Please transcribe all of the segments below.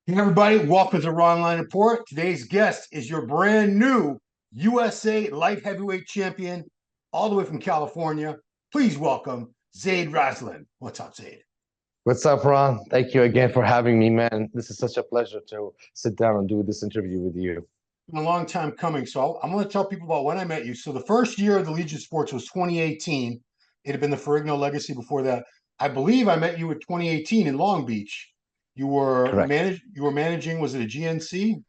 Hey everybody, welcome to Ronline Report. Today's guest is your brand new USA light heavyweight champion, all the way from California. Please welcome Zade Raslan. What's up, Zade? What's up, Ron? Thank you again for having me, man. This is such a pleasure to sit down and do this interview with you. Been a long time coming, so I'm going to tell people about when I met you. So the first year of the Legion Sports was 2018. It had been the Ferrigno legacy before that. I believe I met you in 2018 in Long Beach. Correct. You were managing. Was it a GNC?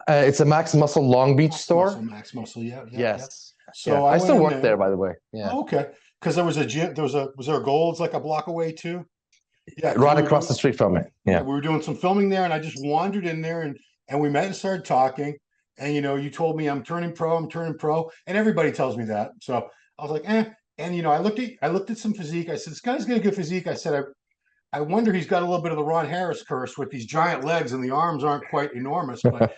It's a Max Muscle Long Beach store. Max Muscle. Yeah, yeah, yeah. Yes. Yeah. So I I went still in work there. there, by the way. Yeah. Oh, okay. Because there was a gym, was there a Gold's like a block away too? Yeah, because Right across the street from it. yeah, Yeah. we were doing some filming there, and I just wandered in there, and we met and started talking. And you told me I'm turning pro, and everybody tells me that. So I was like, eh. And I looked at some physique. I said, this guy's got a good physique. I said, I wonder he's got a little bit of the Ron Harris curse with these giant legs, and the arms aren't quite enormous, but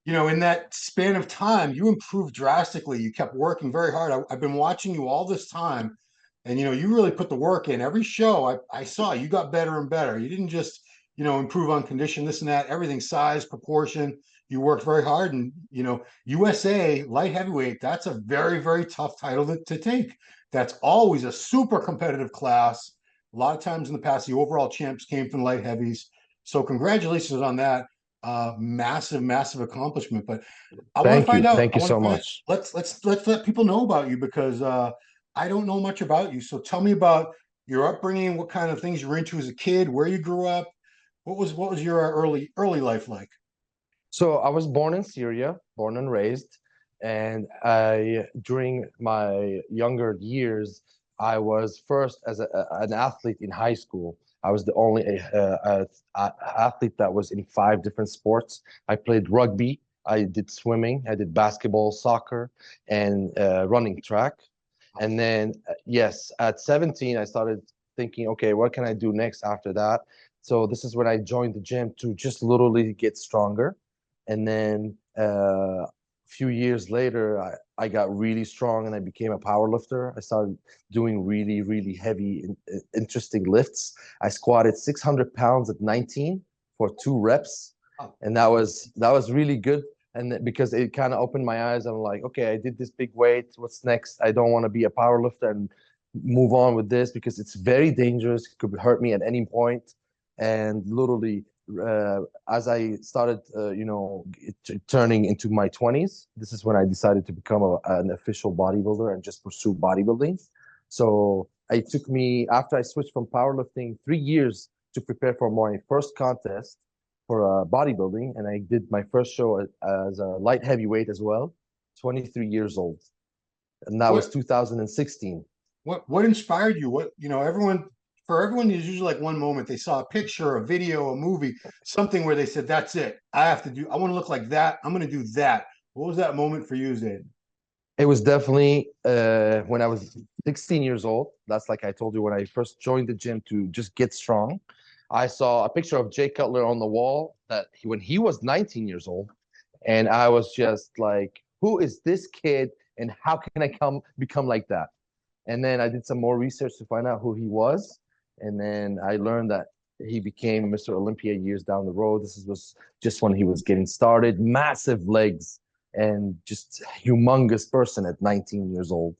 in that span of time, you improved drastically. You kept working very hard. I've been watching you all this time, and you really put the work in. Every show I saw, you got better and better. You didn't just improve on condition, this and that, everything, size, proportion. You worked very hard, and USA light heavyweight. That's a very, very tough title to take. That's always a super competitive class. A lot of times in the past, the overall champs came from light heavies. So congratulations on that massive, massive accomplishment. But I want to Thank find you. out. Thank I you want to so find. much. Let's let people know about you because I don't know much about you. So tell me about your upbringing, what kind of things you were into as a kid, where you grew up. What was your early life like? So I was born in Syria, born and raised, and I during my younger years, I was first as an athlete in high school. I was the only athlete that was in five different sports. I played rugby, I did swimming, I did basketball, soccer, and running track. And then, yes, at 17, I started thinking, okay, what can I do next after that? So this is when I joined the gym to just literally get stronger. And then a few years later, I got really strong and I became a power lifter. I started doing really, really heavy, interesting lifts. I squatted 600 pounds at 19 for 2 reps. Oh, And that was really good. And because it kind of opened my eyes, I'm like, okay, I did this big weight. What's next? I don't want to be a power lifter and move on with this because it's very dangerous. It could hurt me at any point. And literally, as I started, turning into my 20s, this is when I decided to become an official bodybuilder and just pursue bodybuilding. So it took me, after I switched from powerlifting, 3 years to prepare for my first contest for bodybuilding. And I did my first show as a light heavyweight as well, 23 years old. And that was what 2016. what inspired you? Everyone, there's usually like one moment they saw a picture, a video, a movie, something where they said, "That's it. I want to look like that. I'm going to do that." What was that moment for you, Zayd? It was definitely when I was 16 years old. That's like I told you when I first joined the gym to just get strong. I saw a picture of Jay Cutler on the wall when he was 19 years old, and I was just like, "Who is this kid, and how can I become like that?" And then I did some more research to find out who he was, and then I learned that he became Mr. Olympia years down the road. Was just when he was getting started. Massive legs and just humongous person at 19 years old.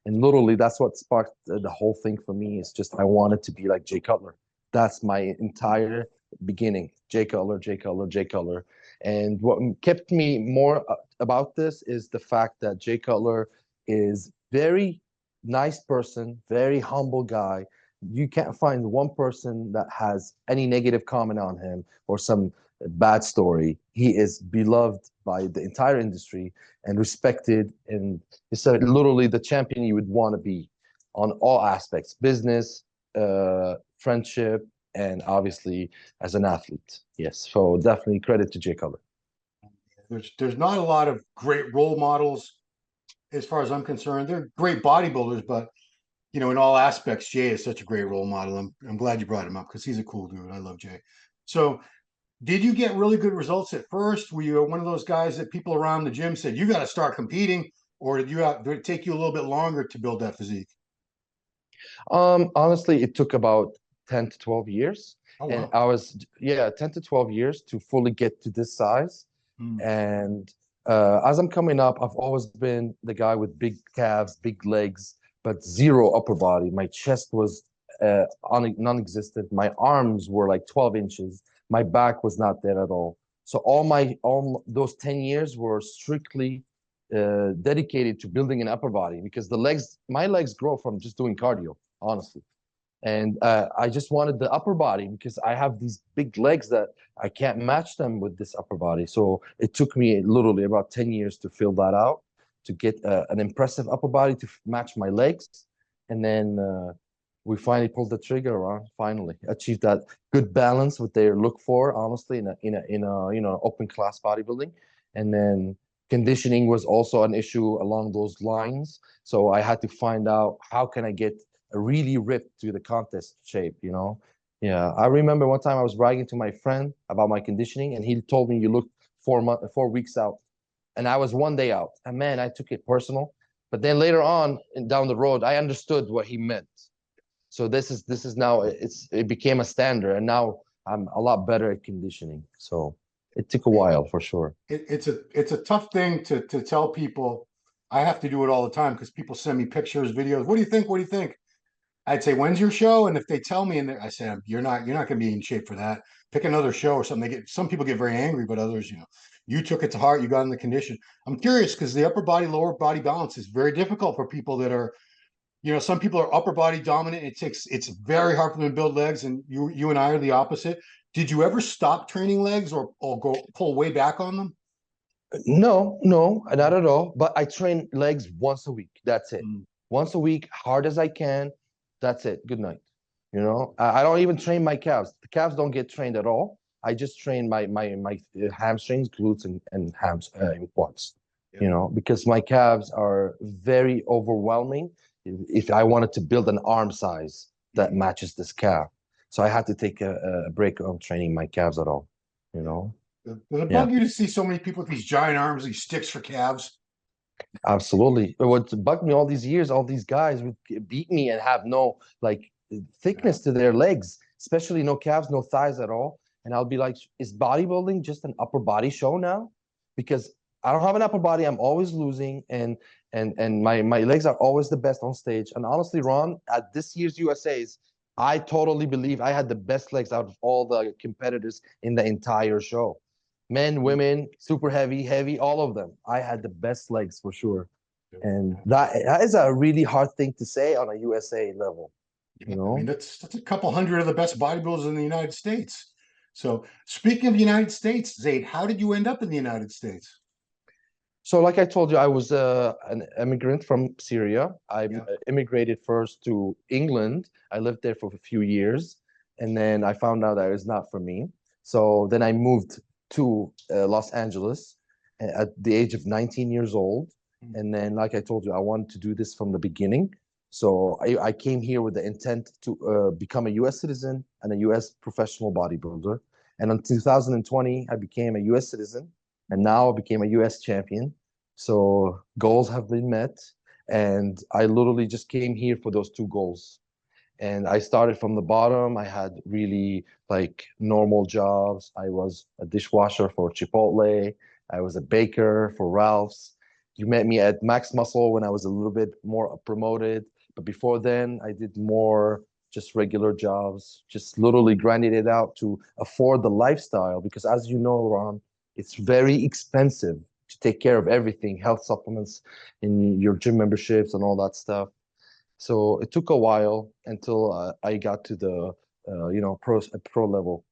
And literally, that's what sparked the whole thing for me. It's just I wanted to be like Jay Cutler. That's my entire beginning. Jay Cutler, Jay Cutler, Jay Cutler. And what kept me more about this is the fact that Jay Cutler is very nice person, very humble guy. You can't find one person that has any negative comment on him or some bad story. He is beloved by the entire industry and respected, and he's literally the champion you would want to be on all aspects, business, friendship, and obviously as an athlete. Yes, so definitely credit to Jay Cutler. There's not a lot of great role models as far as I'm concerned. They're great bodybuilders, but in all aspects, Jay is such a great role model. I'm glad you brought him up because he's a cool dude. I love Jay. So, did you get really good results at first? Were you one of those guys that people around the gym said you got to start competing, or did it take you a little bit longer to build that physique? Honestly, it took about 10 to 12 years. Oh And wow. I was, yeah, 10 to 12 years to fully get to this size. Mm. And as I'm coming up, I've always been the guy with big calves, big legs, but zero upper body. My chest was non-existent. My arms were like 12 inches. My back was not there at all. So all those 10 years were strictly dedicated to building an upper body because my legs grow from just doing cardio, honestly. And I just wanted the upper body because I have these big legs that I can't match them with this upper body. So it took me literally about 10 years to fill that out, to get an impressive upper body to match my legs. And then we finally pulled the trigger on, finally achieved that good balance what they look for, honestly, in a open class bodybuilding. And then conditioning was also an issue along those lines. So I had to find out how can I get really ripped to the contest shape. Yeah, I remember one time I was bragging to my friend about my conditioning, and he told me you look 4 weeks out, and I was one day out. And man, I took it personal. But then later on, and down the road, I understood what he meant. So this is now it became a standard, and now I'm a lot better at conditioning. So it took a while for sure. It's a tough thing to tell people. I have to do it all the time because people send me pictures, videos. What do you think? What do you think? I'd say, when's your show? And if they tell me, and I say, you're not going to be in shape for that. Pick another show or something. Some people get very angry, but others, you took it to heart. You got in the condition. I'm curious because the upper body, lower body balance is very difficult for people that are, some people are upper body dominant. It's very hard for them to build legs, and you and I are the opposite. Did you ever stop training legs or go pull way back on them? No, no, not at all. But I train legs once a week. That's it. Mm. Once a week, hard as I can. That's it. Good night. I don't even train my calves. The calves don't get trained at all. I just train my hamstrings, glutes, and and quads. Yeah. Because my calves are very overwhelming. If I wanted to build an arm size that Mhm. matches this calf, so I had to take a break on training my calves at all. You Yeah. know. Does it Yeah. bug you to see so many people with these giant arms, these sticks for calves? Absolutely. But what bugged me all these years, all these guys would beat me and have no like Yeah. thickness to their legs, especially no calves, no thighs at all. And I'll be like, is bodybuilding just an upper body show now? Because I don't have an upper body. I'm always losing, and my legs are always the best on stage. And honestly, Ron, at this year's USA's, I totally believe I had the best legs out of all the competitors in the entire show. Men, women, super heavy, heavy, all of them. I had the best legs for sure. And that is a really hard thing to say on a USA level, Yeah, you I mean know? that's a couple hundred of the best bodybuilders in the United States. So speaking of the United States, Zaid, how did you end up in the United States? So, like I told you, I was an immigrant from Syria. I Yeah. immigrated first to England. I lived there for a few years, and then I found out that it was not for me. So then I moved to Los Angeles at the age of 19 years old. Mm. And then, like I told you, I wanted to do this from the beginning. So I came here with the intent to become a U.S. citizen and a U.S. professional bodybuilder. And in 2020, I became a U.S. citizen, and now I became a US champion. So goals have been met. And I literally just came here for those two goals. And I started from the bottom. I had really like normal jobs. I was a dishwasher for Chipotle. I was a baker for Ralph's. You met me at Max Muscle when I was a little bit more promoted. But before then, I did more just regular jobs, just literally grinding it out to afford the lifestyle. Because as you know, Ron, it's very expensive to take care of everything, health supplements, and your gym memberships and all that stuff. So it took a while until I got to the pro level.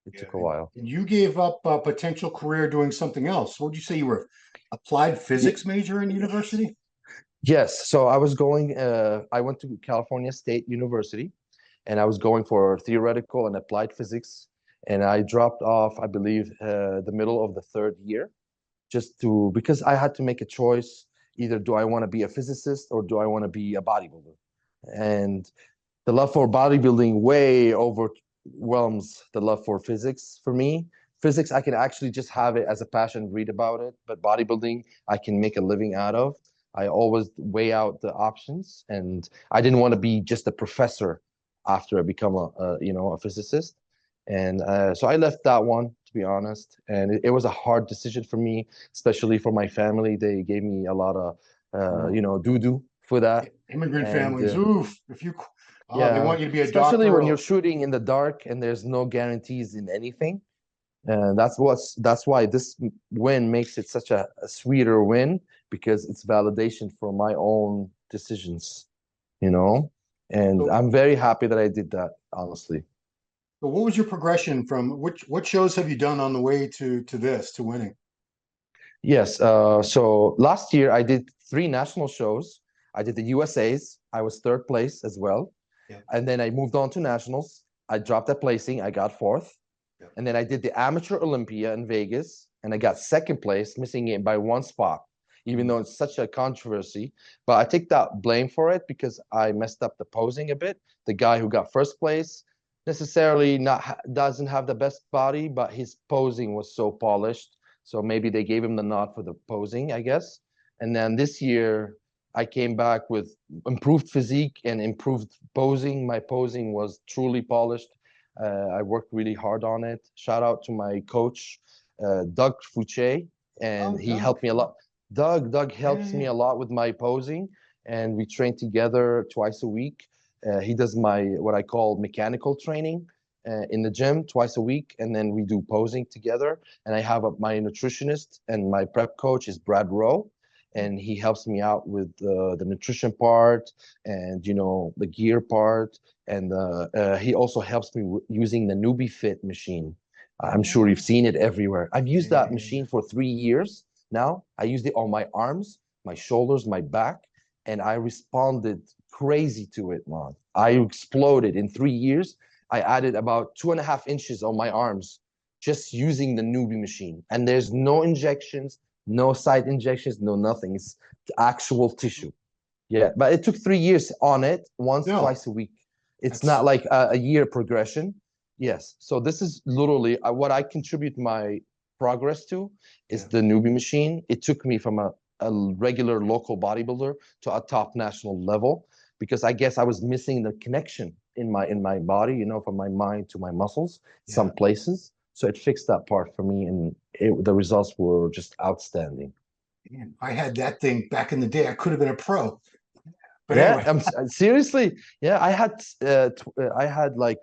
It Yeah. took a And, while. and you gave up a potential career doing something else. What would you say you were applied Ye- physics major in university? Yes. So I was going. I went to California State University, and I was going for theoretical and applied physics. And I dropped off, I believe, the middle of the third year, just to because I had to make a choice. Either do I want to be a physicist or do I want to be a bodybuilder? And the love for bodybuilding way overwhelms the love for physics for me. Physics, I can actually just have it as a passion, read about it, but bodybuilding, I can make a living out of. I always weigh out the options, and I didn't want to be just a professor after I become a physicist. And so I left that one, to be honest. And it was a hard decision for me, especially for my family. They gave me a lot of, doo-doo for that. Immigrant And families, oof. If you, oh, they yeah, want you to be a especially doctor. when you're shooting in the dark and there's no guarantees in anything. And that's why this win makes it such a sweeter win, because it's validation for my own decisions, you know. And So, I'm very happy that I did that, honestly. so what was your progression from what shows have you done on the way to this to winning? Yes. So last year I did 3 national shows. I did the USA's. I was third place as well. Yeah, And then I moved on to nationals. I dropped that placing. I got fourth. yeah. And then I did the Amateur Olympia in Vegas, and I got second place, missing it by 1 spot, even Mm. though it's such a controversy. But I take that blame for it because I messed up the posing a bit. The guy who got first place necessarily not doesn't have the best body, but his posing was so polished. So maybe they gave him the nod for the posing, I guess. And then this year, I came back with improved physique and improved posing. My posing was truly polished. I worked really hard on it. Shout out to my coach, Doug Fouché, Oh, and he Doug. helped me a lot. Doug Yeah, helps me yeah. a lot with my posing, and we train together twice a week. He does my what I call mechanical training in the gym twice a week, and then we do posing together. And I have my nutritionist and my prep coach is Brad Rowe, and he helps me out with the nutrition part and the gear part, and he also helps me using the Newbie Fit machine. I'm sure you've Oh, seen it everywhere. I've used that yeah. machine for 3 years now. I used it on my arms, my shoulders, my back, and I responded crazy to it, man. I exploded in 3 years. I added about 2.5 inches on my arms just using the Newbie machine. And there's no injections, no side injections, no nothing. It's actual tissue. Yeah, but it took 3 years on it, once, No, twice a week. It's not that's like a year progression. Yes. So this is literally what I contribute my progress to is yeah. the Newbie machine. It took me from a regular local bodybuilder to a top national level because I guess I was missing the connection in my body, from my mind to my muscles, some Yeah. places. So it fixed that part for me, and the results were just outstanding. Man, I had that thing back in the day. I could have been a pro. But Yeah, anyway, seriously. Yeah, I had like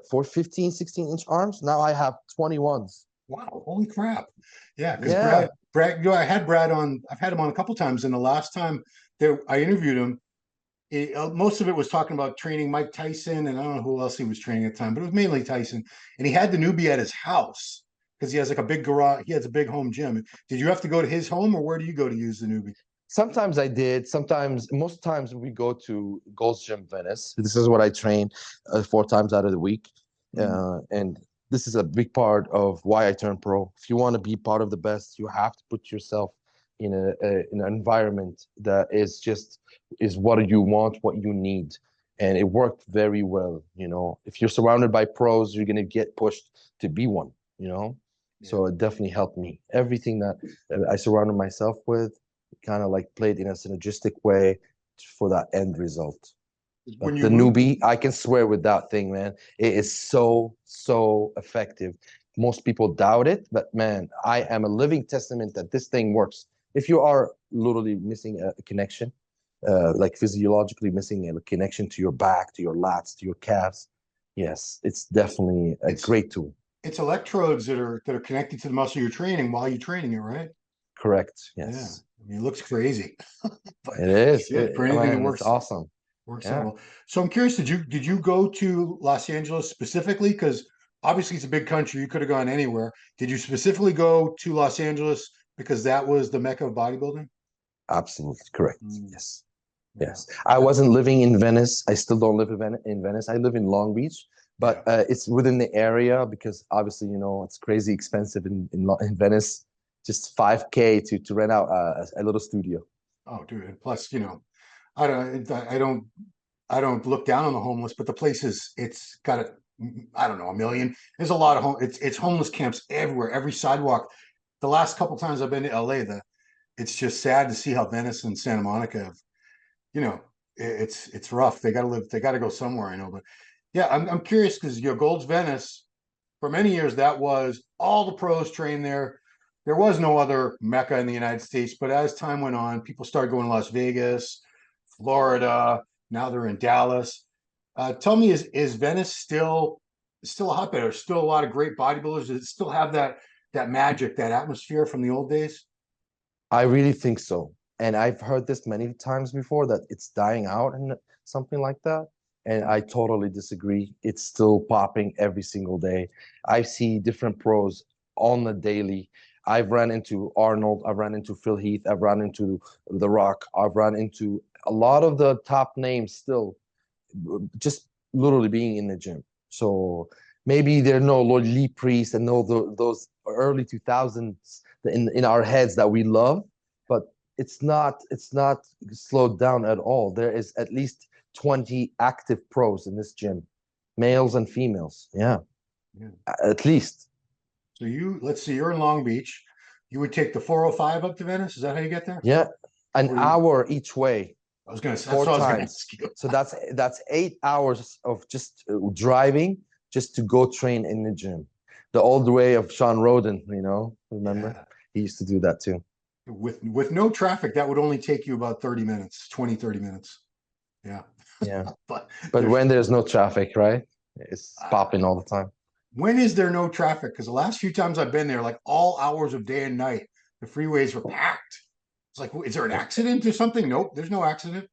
for 15, 16-inch arms. Now I have 21s. wow, holy crap. Yeah, because Yeah. Brad, I had Brad on, I've had him on a couple times, and the last time that I interviewed him, most of it was talking about training Mike Tyson, and I don't know who else he was training at the time, but it was mainly Tyson. And he had the newbie at his house because he has like a big garage. He has a big home gym. Did you have to go to his home, or where do you go to use the newbie? Sometimes I did. Most times we go to Gold's Gym Venice. This is what I train 4 times out of the week. Mm, And this is a big part of why I turned pro. If you want to be part of the best, you have to put yourself in an environment that is what you want, what you need. And it worked very well. If you're surrounded by pros, you're gonna get pushed to be one. yeah. So it definitely helped me. Everything that I surrounded myself with kind of like played in a synergistic way for that end result. When But you the moved, Newbie, I can swear with that thing, man. It is so, so effective. Most people doubt it, but man, I am a living testament that this thing works. If you are literally missing a connection, like physiologically missing a connection to your back, to your lats, to your calves, yes, it's definitely a it's great tool. it's electrodes that are connected to the muscle you're training while you're training it, right? Correct. Yeah. Yes, I mean, it looks crazy, but it is. shit, for anything that Man, it's awesome. works that Yeah. well. So I'm curious, did you go to Los Angeles specifically? Because obviously it's a big country. You could have gone anywhere. Did you specifically go to Los Angeles because that was the mecca of bodybuilding? Absolutely correct. Mm, Yes. yeah. Yes. I wasn't living in Venice. I still don't live in Venice. I live in Long Beach, but Yeah. it's within the area because obviously, it's crazy expensive in Venice. Just 5K to rent out a little studio. Oh, dude. And plus, I don't look down on the homeless, but the place it's got I don't know, a million. There's a lot of it's homeless camps everywhere, every sidewalk. The last couple times I've been to LA, it's just sad to see how Venice and Santa Monica have, you know, it's rough. They got to live. They got to go somewhere. I know, but yeah, I'm curious because Gold's Venice for many years that was all the pros trained there. There was no other mecca in the United States, but as time went on, people started going to Las Vegas, Florida. Now they're in Dallas. Tell me, is Venice still a hotbed? There's still a lot of great bodybuilders. Does it still have that magic, that atmosphere from the old days? I really think so. And I've heard this many times before that it's dying out and something like that. And I totally disagree. It's still popping every single day. I see different pros on the daily. I've run into Arnold, I've run into Phil Heath, I've run into The Rock, I've run into a lot of the top names still just literally being in the gym. So maybe there are no Lee Priest and no those early 2000s in our heads that we love, but it's not slowed down at all. There is at least 20 active pros in this gym, males and females. Yeah, Yeah. at least. So let's see, you're in Long Beach. You would take the 405 up to Venice. Is that how you get there? Yeah, an Or hour each way, I was gonna say that's four what I was gonna times. ask you. So that's 8 hours of just driving just to go train in the gym. The old way of Sean Roden, remember? Yeah. He used to do that too. With no traffic, that would only take you about 30 minutes, 20, 30 minutes. Yeah. Yeah. But But there's when there's no traffic, right? It's uh, popping all the time. when is there no traffic? Because the last few times I've been there, like all hours of day and night, the freeways were packed. It's like, is there an accident or something? Nope, there's no accident.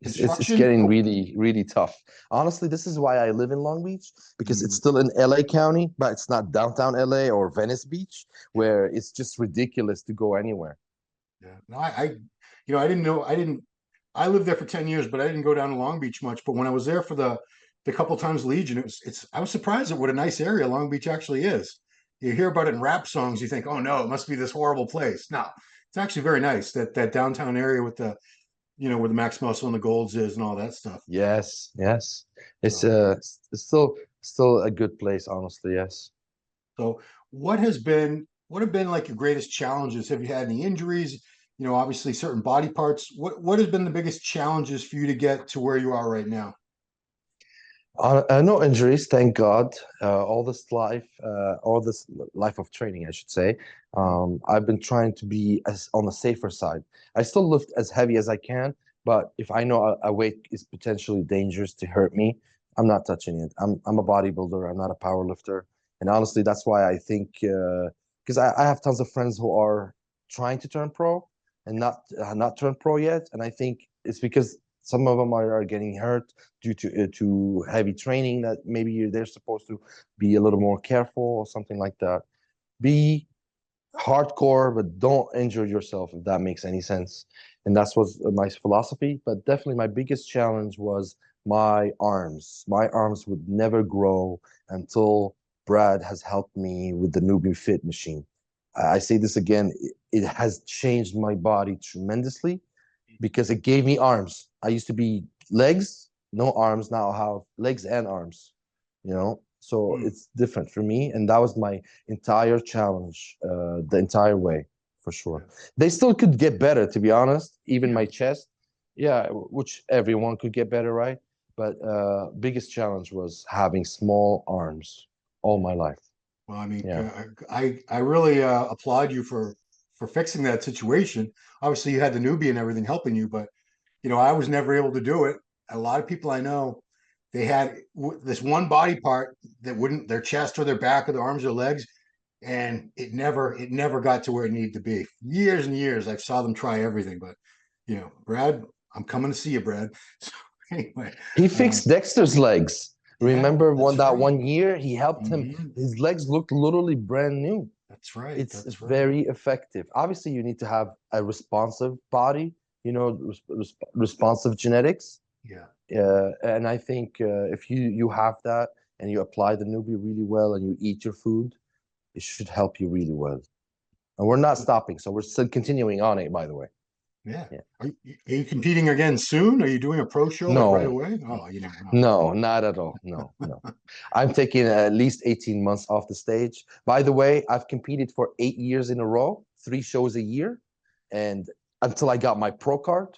It's Construction? getting Nope. really, really tough. Honestly, this is why I live in Long Beach because it's Mhm. still in LA County, but it's not downtown LA or Venice Beach, Yeah, where it's just ridiculous to go anywhere. yeah. No, I didn't know. I lived there for 10 years, but I didn't go down to Long Beach much. But when I was there for the couple times Legion, I was surprised at what a nice area Long Beach actually is. You hear about it in rap songs, you think, oh no, it must be this horrible place. No, it's actually very nice. That downtown area with where the Max Muscle and the Golds is and all that stuff. Yes, yes. It's So it's still a good place, honestly, yes. so what have been like your greatest challenges? Have you had any injuries? Obviously certain body parts. What has been the biggest challenges for you to get to where you are right now? No injuries, thank God. All this life of training, I should say. I've been trying to be as on the safer side. I still lift as heavy as I can, but if I know a weight is potentially dangerous to hurt me, I'm not touching it. I'm a bodybuilder. I'm not a power lifter. And honestly, that's why I think because I have tons of friends who are trying to turn pro and not turn pro yet, and I think it's because some of them are getting hurt due to heavy training that maybe they're supposed to be a little more careful or something like that. Be hardcore, but don't injure yourself if that makes any sense. And that's was my philosophy. But definitely my biggest challenge was my arms. My arms would never grow until Brad has helped me with the Newbie Fit machine. I say this again, it has changed my body tremendously because it gave me arms. I used to be legs, no arms. Now I have legs and arms, So Hmm. it's different for me. And that was my entire challenge, the entire way, for sure. Yeah. They still could get better, to be honest. Even Yeah. my chest, yeah, which everyone could get better, right? But biggest challenge was having small arms all my life. Well, I mean, Yeah. I really applaud you for fixing that situation. Obviously, you had the newbie and everything helping you, but I was never able to do it. A lot of people I know, they had this one body part that wouldn't their chest or their back or their arms or legs, and it never got to where it needed to be. Years and years, I saw them try everything, but Brad, I'm coming to see you, Brad. So anyway, He uh, fixed Dexter's legs. yeah, Remember that's that right. one year he helped him. Mhm. His legs looked literally brand new. That's right. It's That's right. very effective. Obviously, you need to have a responsive body, responsive genetics. Yeah. And I think if you have that and you apply the newbie really well and you eat your food, it should help you really well. And we're not stopping, so we're still continuing on it, by the way. Yeah. Yeah. Are you competing again soon? Are you doing a pro show like right No, away? Oh, no. no, not at all. No, no. I'm taking at least 18 months off the stage. By the way, I've competed for 8 years in a row, 3 shows a year, and until I got my pro card.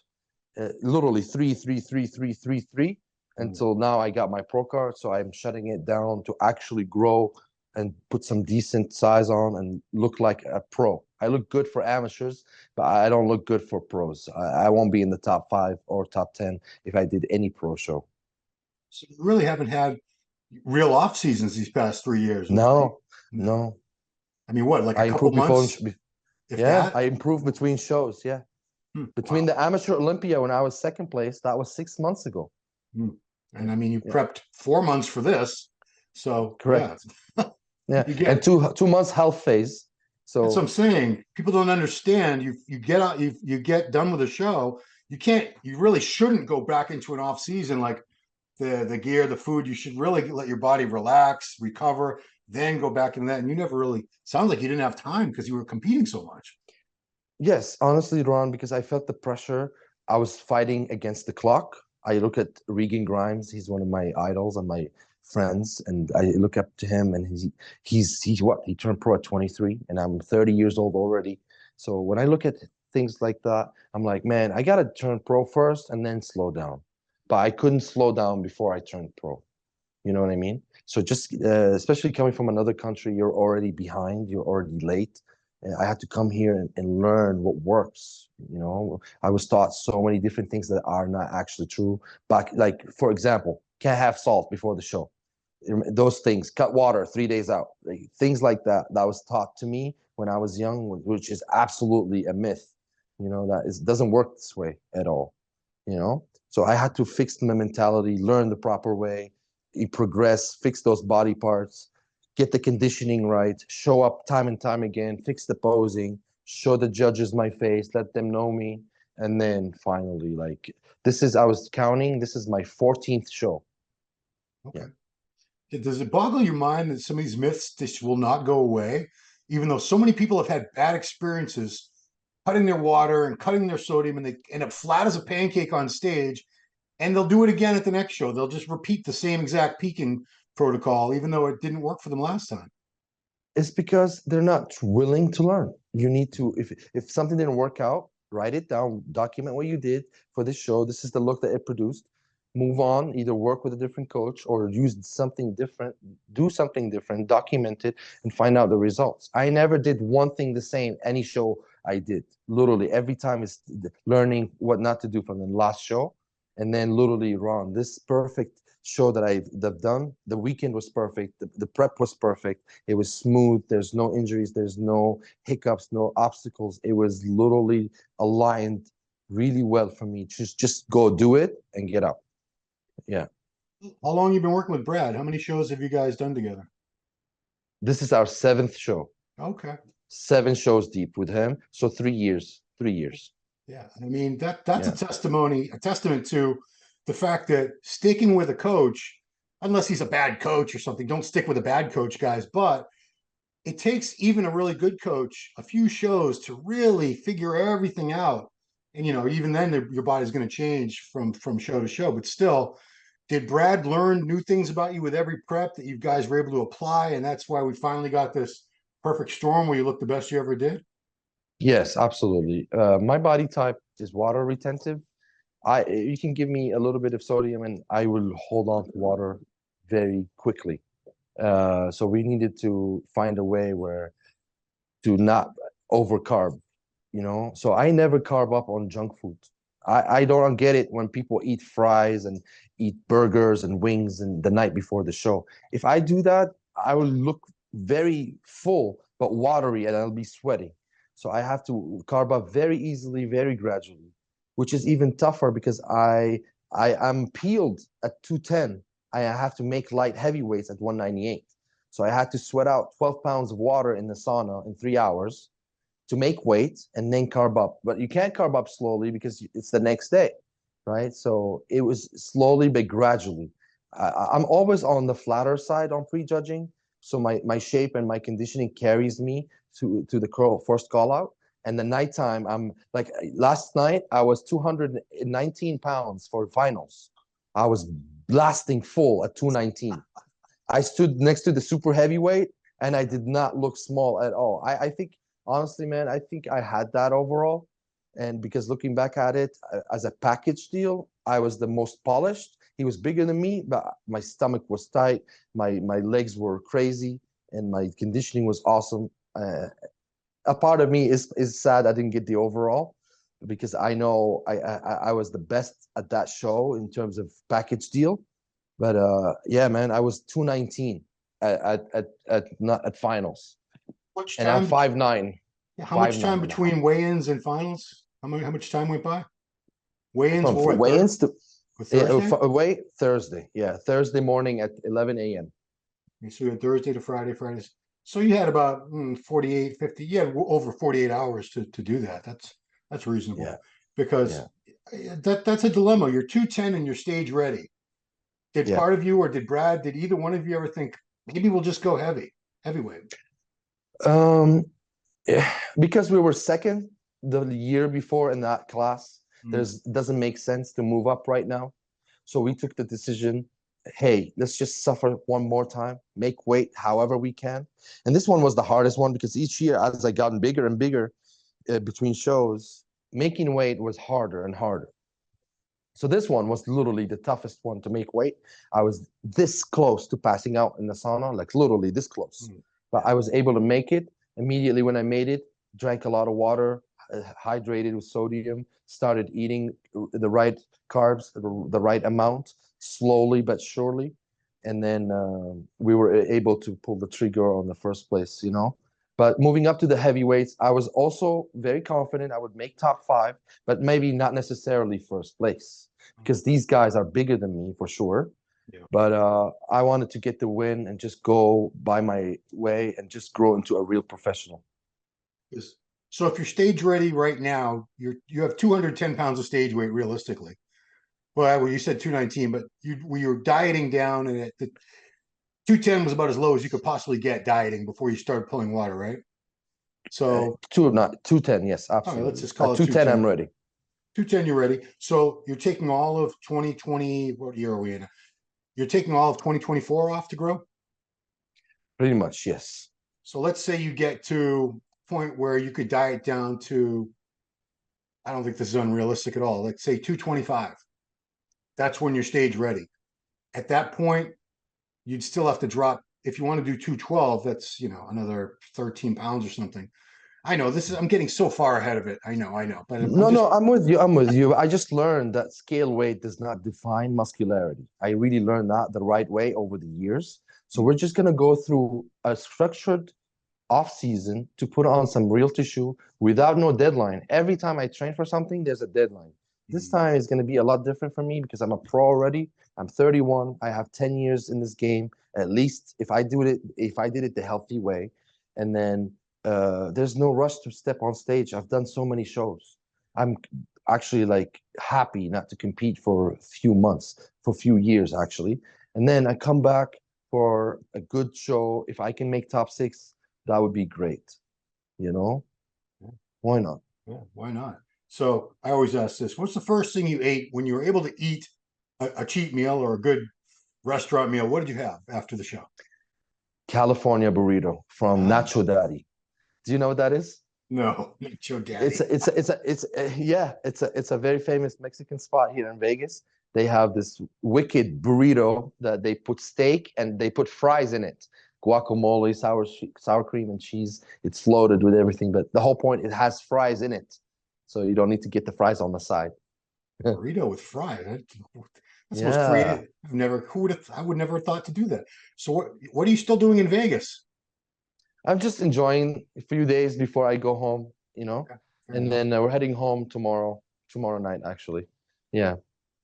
literally 3 3 3 3 3 3 until now I got my pro card. So I'm shutting it down to actually grow and put some decent size on and look like a pro. I look good for amateurs, but I don't look good for pros. I won't be in the top 5 or top 10 if I did any pro show. So you really haven't had real off seasons these past 3 years, right? No, No. no. I mean, what, like a I couple improve before, months, if yeah, that? I improve between shows. Yeah. Between Wow. the amateur Olympia when I was second place, that was 6 months ago. Hmm. Yeah. And I mean, you Yeah. prepped 4 months for this. So yeah, Correct. Yeah. you And get, 2 months health phase. that's what I'm So saying. People don't understand. You get out, you get done with a show. You really shouldn't go back into an off season like the gear, the food. You should really let your body relax, recover, then go back into that. And you never really sounds like you didn't have time because you were competing so much. yes, honestly, Ron, because I felt the pressure. I was fighting against the clock. I look at Regan Grimes. He's one of my idols and my friends, and I look up to him. And he's what? He turned pro at 23, and I'm 30 years old already. So when I look at things like that, I'm like, man, I gotta turn pro first and then slow down. But I couldn't slow down before I turned pro. You know what I mean? So just especially coming from another country, you're already behind, you're already late. I had to come here and learn what works. You know, I was taught so many different things that are not actually true. But like, for example, can't have salt before the show. Those things, cut water 3 days out, like, things like that. That was taught to me when I was young, which is absolutely a myth. You know, that is doesn't work this way at all. You know, so I had to fix my mentality, learn the proper way, progress, fix those body parts, get the conditioning right, show up time and time again, fix the posing, show the judges my face, let them know me. And then finally, like, I was counting, this is my 14th show. Okay. Yeah. Does it boggle your mind that some of these myths just will not go away, even though so many people have had bad experiences cutting their water and cutting their sodium and they end up flat as a pancake on stage and they'll do it again at the next show. They'll just repeat the same exact peaking protocol, even though it didn't work for them last time. It's because they're not willing to learn. You need to, if something didn't work out, write it down, document what you did for this show. This is the look that it produced. Move on, either work with a different coach or use something different, do something different, document it, and find out the results. I never did one thing the same any show I did. Literally, every time is learning what not to do from the last show. And then literally, Ron, this perfect show that I've done, the weekend was perfect. The prep was perfect. It was smooth. There's no injuries. There's no hiccups, no obstacles. It was literally aligned really well for me. Just go do it and get up. Yeah. How long have you been working with Brad? How many shows have you guys done together? This is our 7th show. Okay. 7 shows deep with him. So 3 years. 3 years. Yeah. I mean, that's Yeah. a testament to the fact that sticking with a coach, unless he's a bad coach or something, don't stick with a bad coach, guys. But it takes even a really good coach a few shows to really figure everything out. And even then, your body's going to change from show to show. But still, did Brad learn new things about you with every prep that you guys were able to apply, and that's why we finally got this perfect storm where you look the best you ever did? Yes, absolutely. My body type is water retentive. You can give me a little bit of sodium and I will hold on to water very quickly. So we needed to find a way where to not overcarb, you know. So I never carb up on junk food. I don't get it when people eat fries and eat burgers and wings and the night before the show. If I do that, I will look very full but watery and I'll be sweating. So I have to carb up very easily, very gradually, which is even tougher because I am peeled at 210. I have to make light heavyweights at 198. So I had to sweat out 12 pounds of water in the sauna in 3 hours to make weight and then carb up. But you can't carb up slowly because it's the next day, right? So it was slowly but gradually. I'm always on the flatter side on prejudging. So my shape and my conditioning carries me to the first call out. And the nighttime, I'm like last night, I was 219 pounds for finals. I was blasting full at 219. I stood next to the super heavyweight and I did not look small at all. I think honestly, man, I think I had that overall. And because looking back at it as a package deal, I was the most polished. He was bigger than me, but my stomach was tight. My legs were crazy, and my conditioning was awesome. A part of me is sad I didn't get the overall, because I know I was the best at that show in terms of package deal. But yeah, man, I was 219 at finals, Much and I'm time? 5'9", How much time 5'9" and a half. between weigh-ins and finals? How much time went by? Weigh-ins From were what, weigh-ins to Thursday? away Thursday. Yeah, Thursday morning at 11 a.m. Okay, so you had Thursday to Friday, Fridays. So you had about 48, 50. You had over 48 hours to do that. That's reasonable Yeah, because yeah, that's a dilemma. You're 210 and you're stage ready. Did yeah. part of you or did Brad, did either one of you ever think maybe we'll just go heavyweight? Um, because we were second the year before in that class, Mm. doesn't make sense to move up right now. So we took the decision, hey, let's just suffer one more time, make weight however we can. And this one was the hardest one because each year, as I gotten bigger and bigger between shows, making weight was harder and harder. So this one was literally the toughest one to make weight. I was this close to passing out in the sauna, like literally this close. Mm. But I was able to make it immediately when I made it. Drank a lot of water, hydrated with sodium, started eating the right carbs, the right amount, slowly but surely. And then we were able to pull the trigger on the first place, you know. But moving up to the heavyweights, I was also very confident I would make top 5, but maybe not necessarily first place because these guys are bigger than me for sure. Yeah. But I wanted to get the win and just go by my way and just grow into a real professional. So if you're stage ready right now, you have 210 pounds of stage weight realistically. Well, you said 219, but you're dieting down, and the 210 was about as low as you could possibly get dieting before you started pulling water, right? So, Not 210, yes, all right, let's absolutely. just call At it 210, 210. I'm ready. 210, you're ready. So you're taking all of 2020. What year are we in? You're taking all of 2024 off to grow. Pretty much, yes. So let's say you get to a point where you could diet down to, I don't think this is unrealistic at all. Let's say 225. That's when you're stage ready. At that point, you'd still have to drop. If you want to do 212, that's, another 13 pounds or something. I know I'm getting so far ahead of it. I know, but I'm No, just, no, I'm with you. I'm with you. I just learned that scale weight does not define muscularity. I really learned that the right way over the years. So we're just going to go through a structured off season to put on some real tissue without no deadline. Every time I train for something, there's a deadline. This time is going to be a lot different for me because I'm a pro already. I'm 31. I have 10 years in this game, at least if I did it the healthy way. And then there's no rush to step on stage. I've done so many shows. I'm actually like happy not to compete for a few months, for a few years actually. And then I come back for a good show. If I can make top 6, that would be great. You know, why not? yeah, why not? So I always ask this: what's the first thing you ate when you were able to eat a cheat meal or a good restaurant meal? What did you have after the show? California burrito from Ah, Nacho Daddy. Do you know what that is? no, Joe Daddy. Yeah, it's a very famous Mexican spot here in Vegas. They have this wicked burrito that they put steak and they put fries in it, guacamole, sour cream and cheese. It's floated with everything, but the whole point, it has fries in it, so you don't need to get the fries on the side. Burrito with fries. That's the most Yeah, creative. I would never have thought to do that. So what are you still doing in Vegas? I'm just enjoying a few days before I go home, Okay, fair and enough. then we're heading home tomorrow night, actually. Yeah.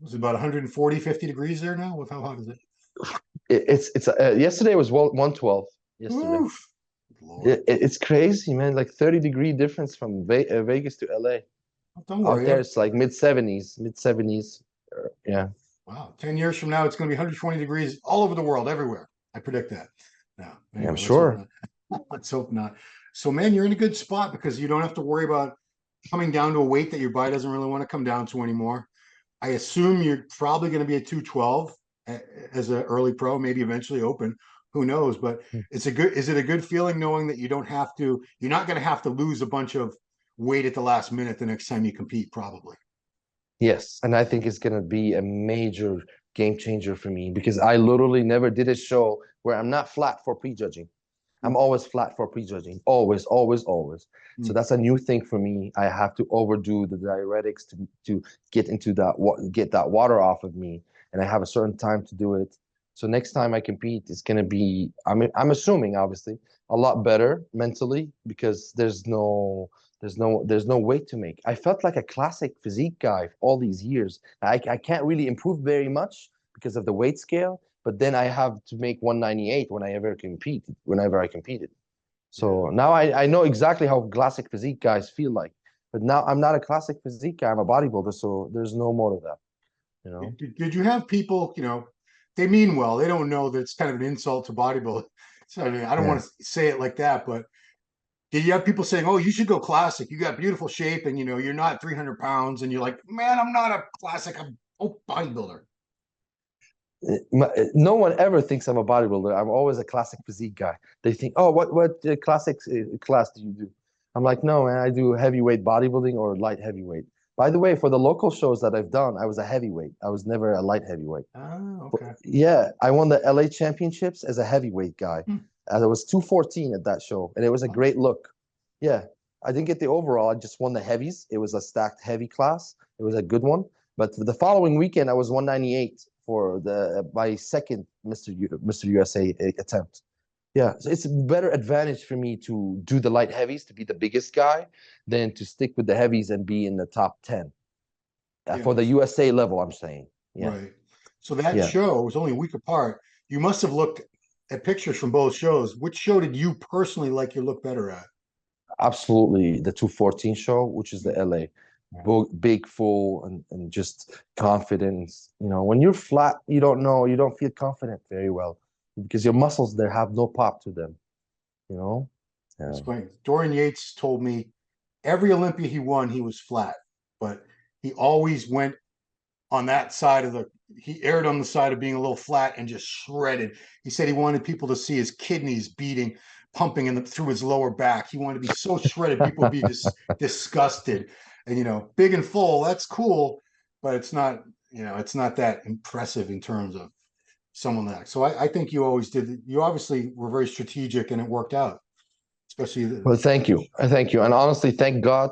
Was it about 140, 50 degrees there now? With how hot is it? It's yesterday was 112 yesterday. Oof, Lord. It's crazy, man. Like 30-degree difference from Vegas to LA. Don't Out worry. there, it's like mid 70s. Yeah, Wow, 10 years from now, it's going to be 120 degrees all over the world, everywhere. I predict that. Now, I'm anyway, let's hope sure. not. Let's hope not. So, man, you're in a good spot because you don't have to worry about coming down to a weight that your body doesn't really want to come down to anymore. I assume you're probably going to be at 212 as an early pro, maybe eventually open. Who knows? But is it a good feeling knowing that you're not going to have to lose a bunch of wait at the last minute the next time you compete, probably. Yes, and I think it's gonna be a major game changer for me because I literally never did a show where I'm not flat for prejudging. I'm always flat for prejudging, always, always, always. So that's a new thing for me. I have to overdo the diuretics to get into that get that water off of me, and I have a certain time to do it. So next time I compete, it's gonna be I'm assuming obviously a lot better mentally because there's no weight to make. I felt like a classic physique guy all these years. I can't really improve very much because of the weight scale, but then I have to make 198 whenever I competed. So now I know exactly how classic physique guys feel like. But now I'm not a classic physique guy. I'm a bodybuilder, so there's no more of that. You know? Did you have people, they mean well, they don't know that it's kind of an insult to bodybuilding. So I mean, I don't Yeah. want to say it like that, but did you have people saying, "Oh, you should go classic. You got beautiful shape, and you're not 300 pounds," and you're like, "Man, I'm not a classic. I'm a bodybuilder." No one ever thinks I'm a bodybuilder. I'm always a classic physique guy. They think, "Oh, what classic class do you do?" I'm like, "No, man, I do heavyweight bodybuilding or light heavyweight." By the way, for the local shows that I've done, I was a heavyweight. I was never a light heavyweight. Oh, But okay. yeah, I won the LA championships as a heavyweight guy. And I was 214 at that show, and it was a great look. Yeah, I didn't get the overall. I just won the heavies. It was a stacked heavy class. It was a good one. But the following weekend, I was 198 for my second Mr. USA attempt. Yeah, so it's a better advantage for me to do the light heavies to be the biggest guy than to stick with the heavies and be in the top 10 Yeah, for the USA level. I'm saying, yeah, right. So that yeah. show was only a week apart. You must have looked at pictures from both shows. Which show did you personally like your look better at? Absolutely, the 214 show, which is the LA, big, full, and just confidence. When you're flat, you don't feel confident very well because your muscles there have no pop to them. You know, It's yeah. funny. Dorian Yates told me every Olympia he won, he was flat, but he always went on that side of he aired on the side of being a little flat and just shredded. He said he wanted people to see his kidneys beating, pumping through his lower back. He wanted to be so shredded, people would be just disgusted. And big and full, that's cool, but it's not that impressive in terms of someone like. So I think you always did. You obviously were very strategic, and it worked out, especially Well, thank you, thank you, and honestly, thank God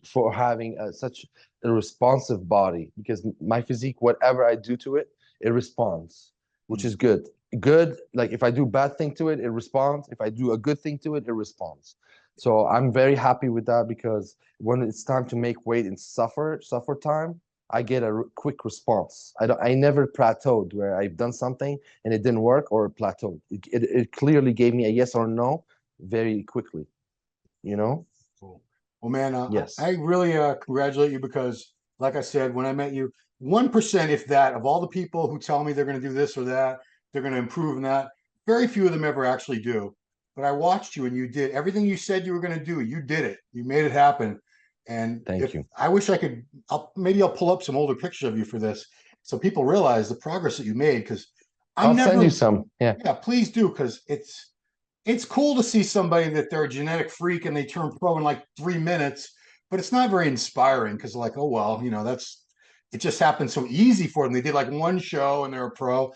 for having such a responsive body because my physique, whatever I do to it, it responds, which is good. Good, like if I do bad thing to it, it responds. If I do a good thing to it, it responds. So I'm very happy with that because when it's time to make weight and suffer time, I get a quick response. I never plateaued where I've done something and it didn't work or plateaued. It clearly gave me a yes or no very quickly. You know? Cool. Well, man, I Yes. really congratulate you because, like I said, when I met you, 1%, if that, of all the people who tell me they're going to do this or that, they're going to improve in that, very few of them ever actually do. But I watched you and you did everything you said you were going to do. You did it. You made it happen. And Thank if you. I wish I could, maybe I'll pull up some older pictures of you for this so people realize the progress that you made because I'll I'm send you never, some. Yeah. yeah, please do because it's cool to see somebody that they're a genetic freak and they turn pro in like 3 minutes, but it's not very inspiring because like, oh well, it just happened so easy for them. They did like one show and they're a pro.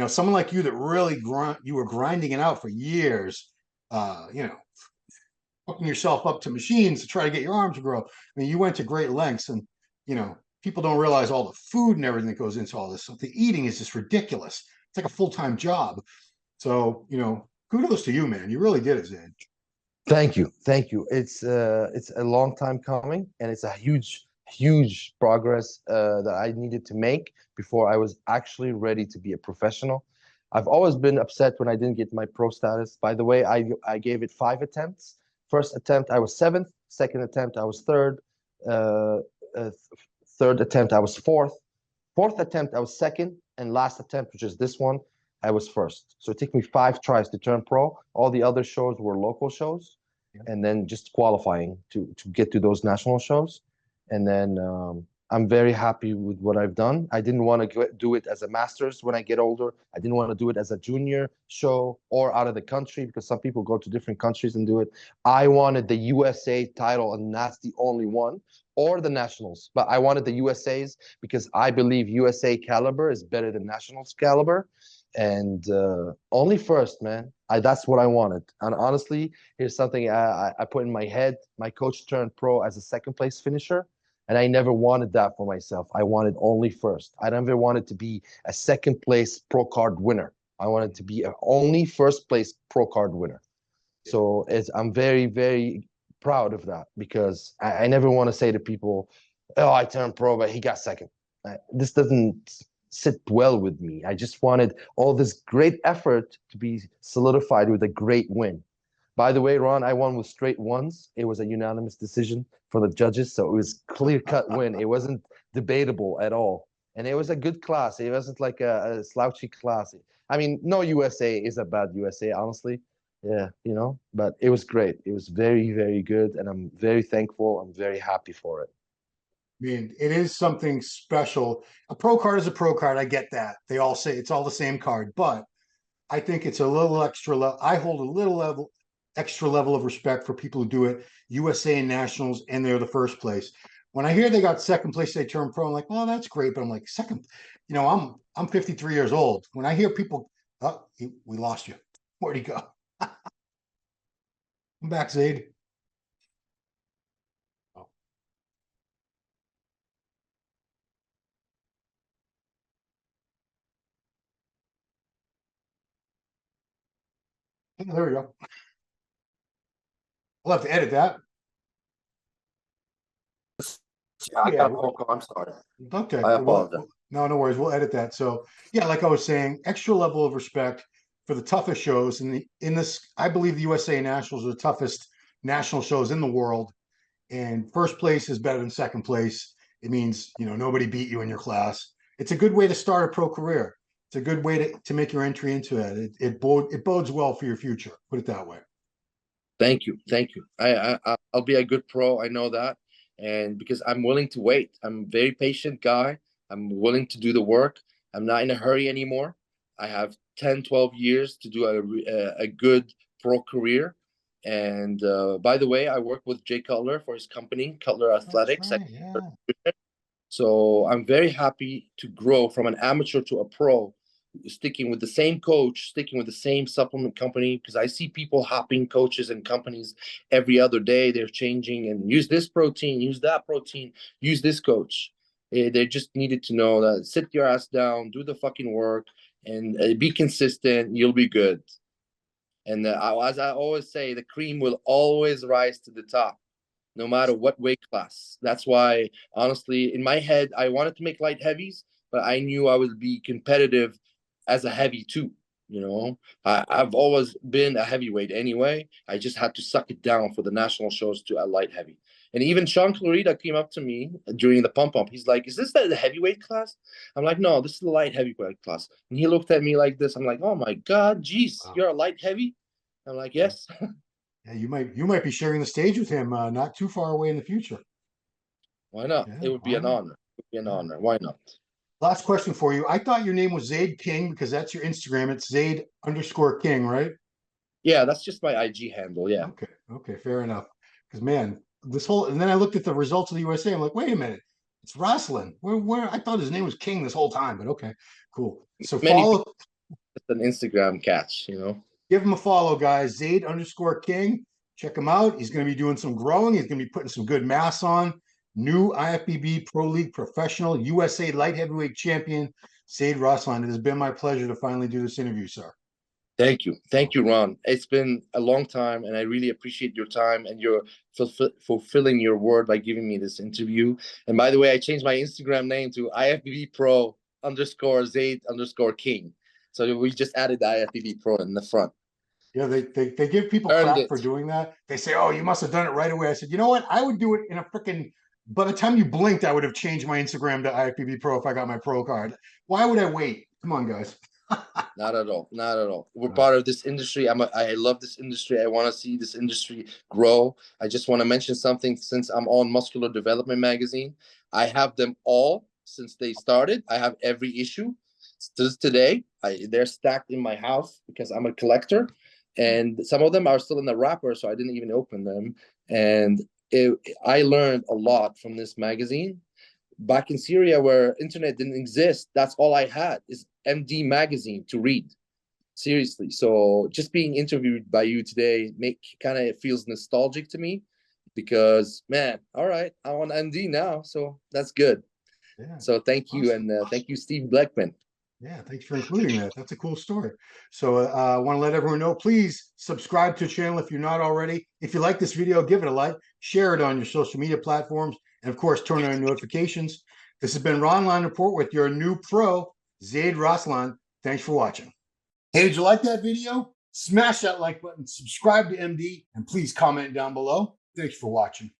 Someone like you that really you were grinding it out for years, uh, you know, hooking yourself up to machines to try to get your arms to grow. I mean, you went to great lengths and people don't realize all the food and everything that goes into all this. So the eating is just ridiculous. It's like a full-time job. So, kudos to you, man. You really did it, Zane. Thank you. Thank you. It's a long time coming and it's a huge progress that I needed to make before I was actually ready to be a professional. I've always been upset when I didn't get my pro status. By the way, I gave it 5 attempts. First attempt I was seventh. Second attempt I was third. Uh, uh, Third attempt I was fourth. Fourth attempt I was second, and last attempt, which is this one, I was first. So it took me 5 tries to turn pro. All the other shows were local shows, Yeah. and then just qualifying to get to those national shows. And then I'm very happy with what I've done. I didn't want to do it as a master's when I get older. I didn't want to do it as a junior show or out of the country because some people go to different countries and do it. I wanted the USA title, and that's the only one, or the nationals. But I wanted the USA's because I believe USA caliber is better than nationals caliber. And only first, man. That's what I wanted. And honestly, here's something I put in my head. My coach turned pro as a second place finisher. And I never wanted that for myself. I wanted only first. I never wanted to be a second place pro card winner. I wanted to be a only first place pro card winner. So I'm very, very proud of that because I never want to say to people, oh, I turned pro, but he got second. This doesn't sit well with me. I just wanted all this great effort to be solidified with a great win. By the way, Ron, I won with straight ones. It was a unanimous decision for the judges, so it was clear-cut win. It wasn't debatable at all, and it was a good class. It wasn't like a slouchy class. I mean, no USA is a bad USA, honestly. Yeah, but it was great. It was very, very good, and I'm very thankful. I'm very happy for it. I mean, it is something special. A pro card is a pro card. I get that. They all say it's all the same card, but I think it's a little extra level. I hold a little extra level of respect for people who do it, USA and nationals, and they're the first place. When I hear they got second place, they turn pro. I'm like, oh, that's great. But I'm like, second, I'm 53 years old. When I hear people, oh, we lost you. Where'd he go? I'm back, Zade. Oh, there we go. We'll have to edit that. Yeah, I Yeah. got a phone call. I'm sorry. Okay. I Well, apologize. no worries. We'll edit that. So yeah, like I was saying, extra level of respect for the toughest shows in this. I believe the USA Nationals are the toughest national shows in the world, and first place is better than second place. It means nobody beat you in your class. It's a good way to start a pro career. It's a good way to make your entry into it. It bodes well for your future. Put it that way. Thank you. Thank you. I'll be a good pro. I know that. And because I'm willing to wait. I'm a very patient guy. I'm willing to do the work. I'm not in a hurry anymore. I have 10, 12 years to do a good pro career. And by the way, I work with Jay Cutler for his company, Cutler That's Athletics. right. Yeah. So I'm very happy to grow from an amateur to a pro, sticking with the same coach, sticking with the same supplement company, because I see people hopping coaches and companies every other day. They're changing and use this protein, use that protein, use this coach. They just needed to know that sit your ass down, do the fucking work, and be consistent. You'll be good. And as I always say, the cream will always rise to the top no matter what weight class. That's why, honestly, in my head, I wanted to make light heavies, but I knew I would be competitive as a heavy too. I've always been a heavyweight anyway. I just had to suck it down for the national shows to a light heavy. And even Sean Clarita came up to me during the pump up. He's like, "Is this the heavyweight class?" I'm like, "No, this is the light heavyweight class." And he looked at me like this. I'm like, "Oh my God, geez, Wow. you're a light heavy?" I'm like, "Yes." Yeah, you might be sharing the stage with him not too far away in the future. Why not? Yeah. It would be All an right. honor. It would be an Yeah. honor. Why not? Last question for you. I thought your name was Zade King because that's your Instagram. It's Zade_King, right? Yeah, that's just my IG handle. Yeah. Okay. Okay. Fair enough. Because man, and then I looked at the results of the USA. I'm like, wait a minute, it's Raslan. Where I thought his name was King this whole time, but okay, cool. So Many follow, people, it's an Instagram catch. give him a follow, guys. Zade_King. Check him out. He's going to be doing some growing. He's going to be putting some good mass on. New IFBB Pro League professional USA light heavyweight champion, Zade Raslan. It has been my pleasure to finally do this interview, sir. Thank you. Thank you, Ron. It's been a long time, and I really appreciate your time and your fulfilling your word by giving me this interview. And by the way, I changed my Instagram name to IFBB Pro _Zade_King. So we just added the IFBB Pro in the front. Yeah, they give people Earned crap it. for doing that. They say, "Oh, you must have done it right away." I said, "You know what? I would do it in a freaking. By the time you blinked, I would have changed my Instagram to IFBB Pro if I got my pro card. Why would I wait? Come on, guys." Not at all. Not at all. We're part of this industry. I love this industry. I want to see this industry grow. I just want to mention something since I'm on Muscular Development magazine. I have them all since they started. I have every issue. Still today, they're stacked in my house because I'm a collector. And some of them are still in the wrapper, so I didn't even open them. And I learned a lot from this magazine. Back in Syria where internet didn't exist, that's all I had is MD magazine to read. Seriously. So just being interviewed by you today kind of feels nostalgic to me because, man, all right, I'm on MD now. So that's good. Yeah. So thank you. And thank you, Steve Blackman. Yeah, thanks for including that. That's a cool story. So I want to let everyone know, please subscribe to the channel if you're not already. If you like this video, give it a like, share it on your social media platforms, and of course, turn on notifications. This has been Ronline Report with your new pro, Zade Raslan. Thanks for watching. Hey, did you like that video? Smash that like button, subscribe to MD, and please comment down below. Thanks for watching.